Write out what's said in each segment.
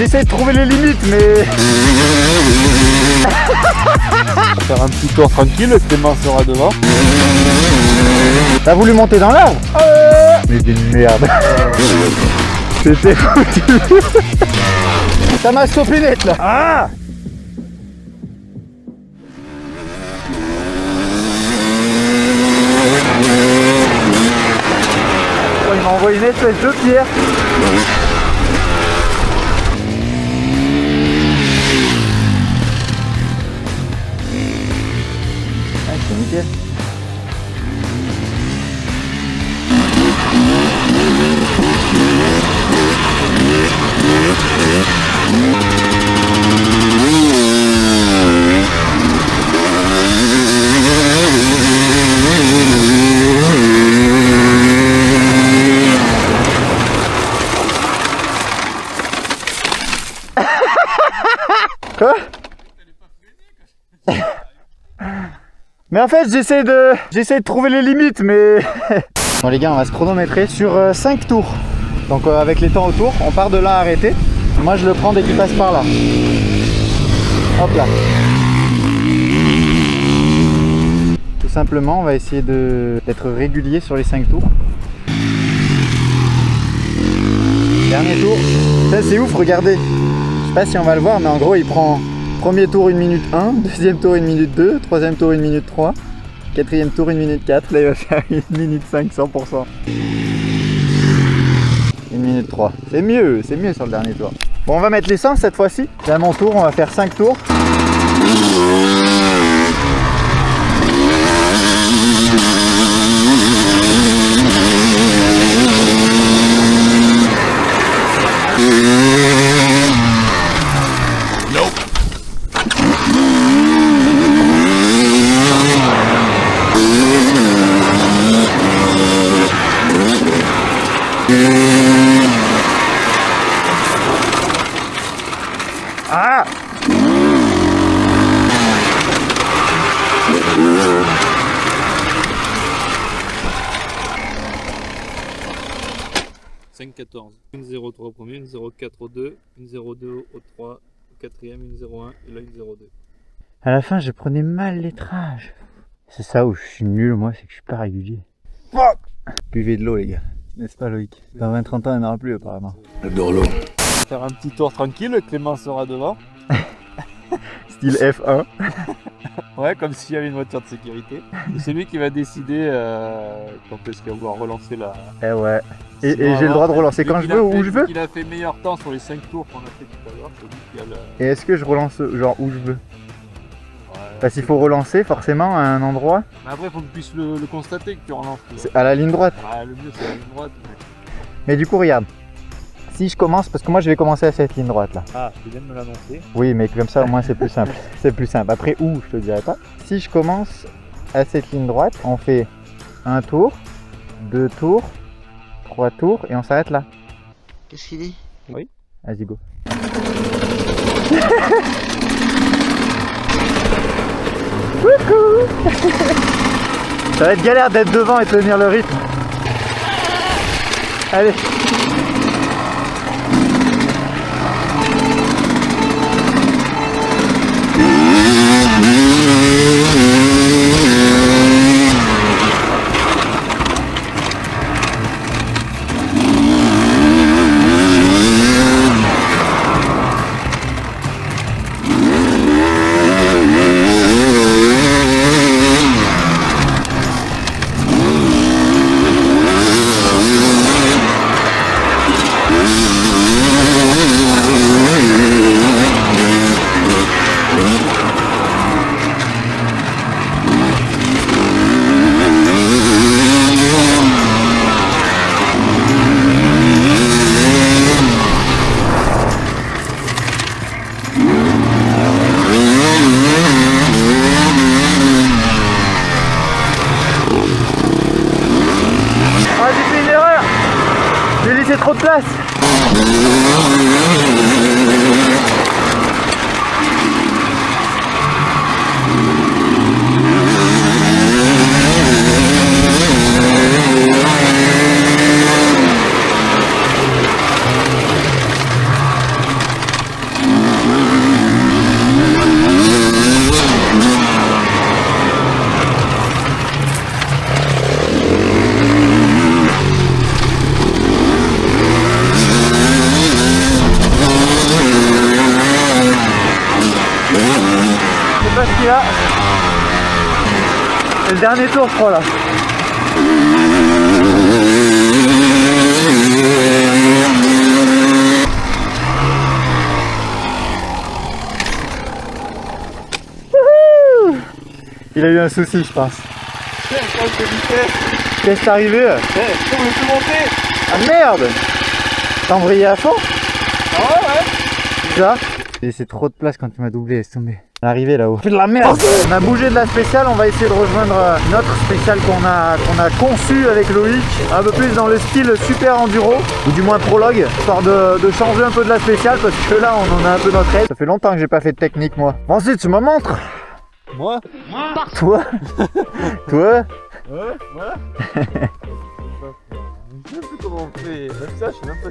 j'essaie de trouver les limites, mais... Faire un petit tour tranquille, Clément sera devant. T'as voulu monter dans l'arbre? Mais d'une merde. C'était foutu. Ça m'a stoppé net là. Ah! Oh, il m'a envoyé une espèce de pierre. Ah, c'est nickel. Quoi? Mais en fait j'essaie de trouver les limites, mais... Bon les gars, on va se chronométrer sur 5 tours. Donc avec les temps autour, on part de là arrêté. Moi je le prends dès qu'il passe par là. Hop là. Tout simplement on va essayer d'être régulier sur les 5 tours. Dernier tour. Ça c'est ouf, regardez. Je sais pas si on va le voir, mais en gros il prend premier tour 1 minute 1, deuxième tour 1 minute 2, troisième tour 1 minute 3, quatrième tour 1 minute 4, là il va faire 1 minute 5 100%. 1 minute 3, c'est mieux sur le dernier tour. Bon, on va mettre l'essence cette fois-ci. C'est à mon tour, on va faire 5 tours. Ah! « 5-14, 1-0-3 au premier, 1-0-4 au 2, 1-0-2 au 3, au quatrième, 1-0-1 et là 1-0-2. À la fin, je prenais mal les lettrage. C'est ça où je suis nul, moi, c'est que je suis pas régulier. Buvez de l'eau, les gars. N'est-ce pas, Loïc? Dans 20-30 ans, il n'y en aura plus, apparemment. J'adore l'eau. Faire un petit tour tranquille, Clément sera devant. Style F1. Ouais, comme s'il y avait une voiture de sécurité. C'est lui qui va décider quand est-ce qu'il va relancer la... Eh ouais. Et j'ai le droit de relancer quand je veux ou où je veux? Il a fait meilleur temps sur les 5 tours qu'on a fait tout à l'heure. Et est-ce que je relance genre où je veux? Parce qu'il faut relancer forcément à un endroit. Mais après, il faut que tu puisses le constater que tu relances. C'est à la ligne droite. Ah, le mieux, c'est la ligne droite. Mais du coup, regarde. Si je commence, parce que moi je vais commencer à cette ligne droite là. Ah, tu viens de me l'annoncer. Oui, mais comme ça au moins c'est plus simple. C'est plus simple. Après où, je te dirai pas. Si je commence à cette ligne droite, on fait un tour, 2 tours, 3 tours et on s'arrête là. Qu'est-ce qu'il dit? Oui. Vas-y, go. Coucou. Ça va être galère d'être devant et tenir le rythme. Allez. Trop de place. C'est le dernier tour, je crois, là. Wouhou! Il a eu un souci, je pense. Qu'est-ce qui t'est arrivé? Je peux plus monter. Ah merde! T'as embrayé à fond? Ah ouais. Ça? Et c'est trop de place quand tu m'as doublé, laisse tomber. L'arrivée là-haut. Fais de la merde! On a bougé de la spéciale, on va essayer de rejoindre notre spéciale qu'on a conçue avec Loïc. Un peu plus dans le style super enduro, ou du moins prologue, histoire de changer un peu de la spéciale parce que là on en a un peu notre aide. Ça fait longtemps que j'ai pas fait de technique moi. Bon, ensuite tu me montres. Moi? Toi? Toi? Ouais. Je sais plus comment on fait. Même ça, je sais même pas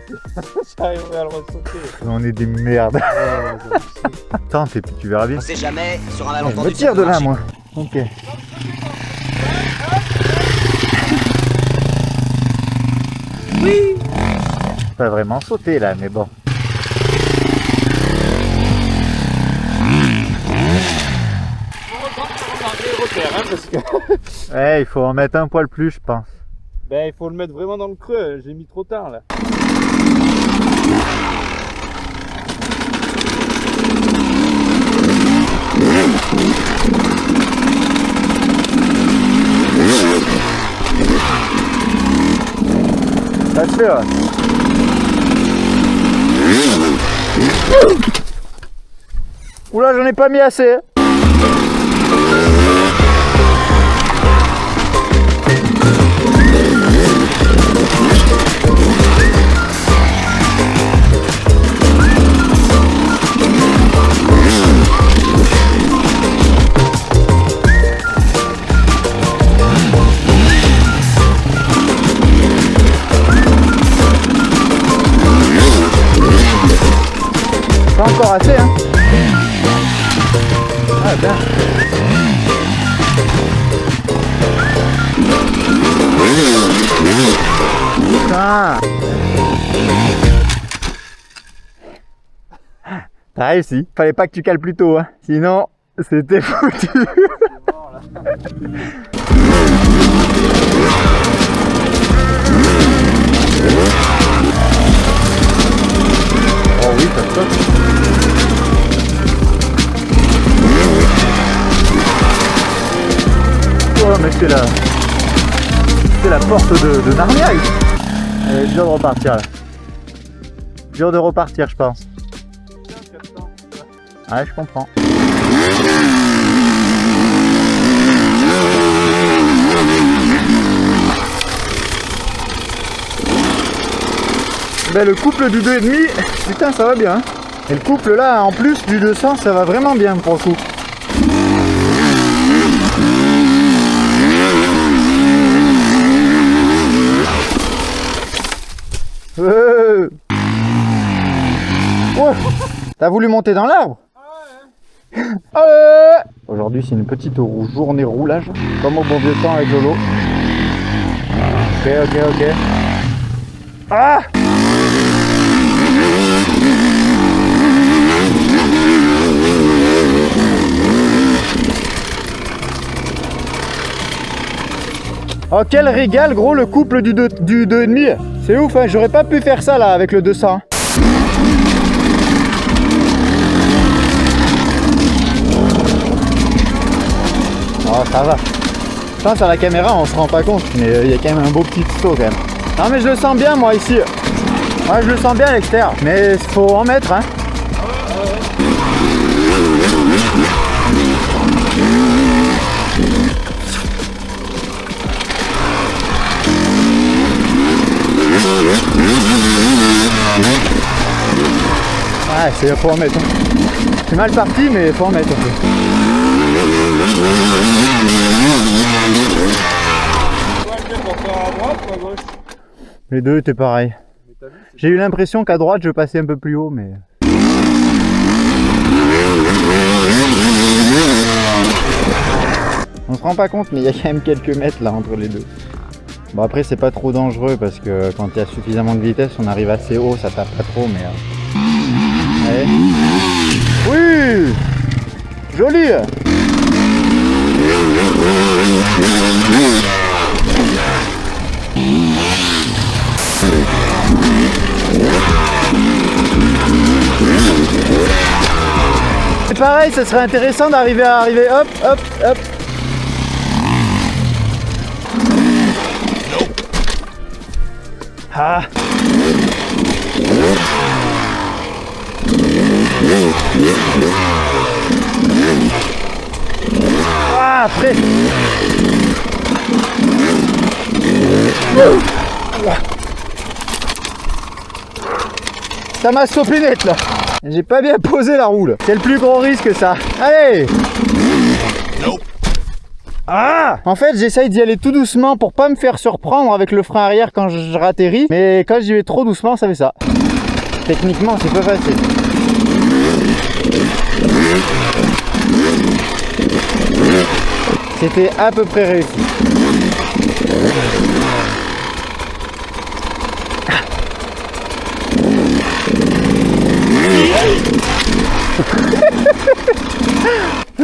si j'arriverai à le ressauter. On est des merdes. Attends, tu verras bien. On sait jamais sur un Je malentendu. me tire de là moi. Ok. Oui. Pas vraiment sauter là, mais bon. Parce que... Ouais, il faut en mettre un poil plus, je pense. Ben, il faut le mettre vraiment dans le creux. J'ai mis trop tard là. Ça se fait, ouais. Oula, j'en ai pas mis assez. Pas encore assez, hein. Ah bien. Putain. T'as réussi. Fallait pas que tu cales plus tôt, hein. Sinon, c'était foutu. Oh oui, ça saute. Oh mais c'est la porte de Narnia. C'est dur de repartir là. Dur de repartir, je pense. Ouais, je comprends. Ben, le couple du 2,5, putain ça va bien. Et le couple là, en plus du 200, ça va vraiment bien pour le coup. Ouais. T'as voulu monter dans l'arbre? Aujourd'hui c'est une petite journée roulage, comme au bon vieux temps avec Lolo. Ok. Ah! Oh quel régal gros le couple du 2,5. C'est ouf hein, j'aurais pas pu faire ça là avec le 200. Oh ça va. Je pense à la caméra on se rend pas compte, mais il y a quand même un beau petit saut quand même. Non mais je le sens bien moi ici. Ouais je le sens bien à l'extérieur, mais faut en mettre hein. Ouais, faut en mettre. C'est mal parti, mais faut en mettre un peu. Les deux étaient pareils. J'ai eu l'impression qu'à droite, je passais un peu plus haut, mais... On se rend pas compte, mais il y a quand même quelques mètres là entre les deux. Bon après c'est pas trop dangereux parce que quand il y a suffisamment de vitesse on arrive assez haut, ça tape pas trop mais... Allez. Oui. Joli. C'est pareil, ça serait intéressant d'arriver à arriver hop, hop, hop. Ah. Ah, après. Ça m'a stoppé net là. J'ai pas bien posé la roue là. C'est le plus gros risque ça. Allez. Ah! En fait, j'essaye d'y aller tout doucement pour pas me faire surprendre avec le frein arrière quand je ratterris. Mais quand j'y vais trop doucement, ça fait ça. Techniquement, c'est pas facile. C'était à peu près réussi.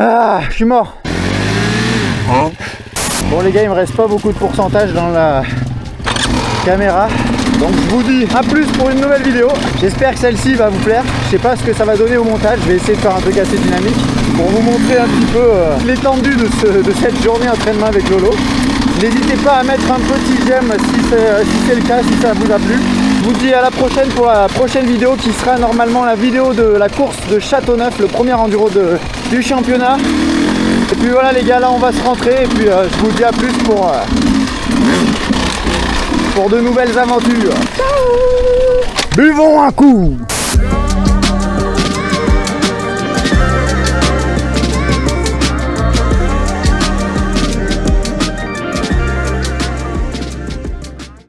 Ah, je suis mort. Bon les gars, il me reste pas beaucoup de pourcentage dans la caméra. Donc je vous dis à plus pour une nouvelle vidéo. J'espère que celle-ci va vous plaire. Je sais pas ce que ça va donner au montage. Je vais essayer de faire un truc assez dynamique pour vous montrer un petit peu l'étendue de cette journée entraînement avec Lolo. N'hésitez pas à mettre un petit j'aime si c'est le cas, si ça vous a plu. Je vous dis à la prochaine pour la prochaine vidéo qui sera normalement la vidéo de la course de Châteauneuf, le premier enduro du championnat. Et puis voilà les gars, là on va se rentrer et puis je vous dis à plus pour de nouvelles aventures. Ciao. Buvons un coup.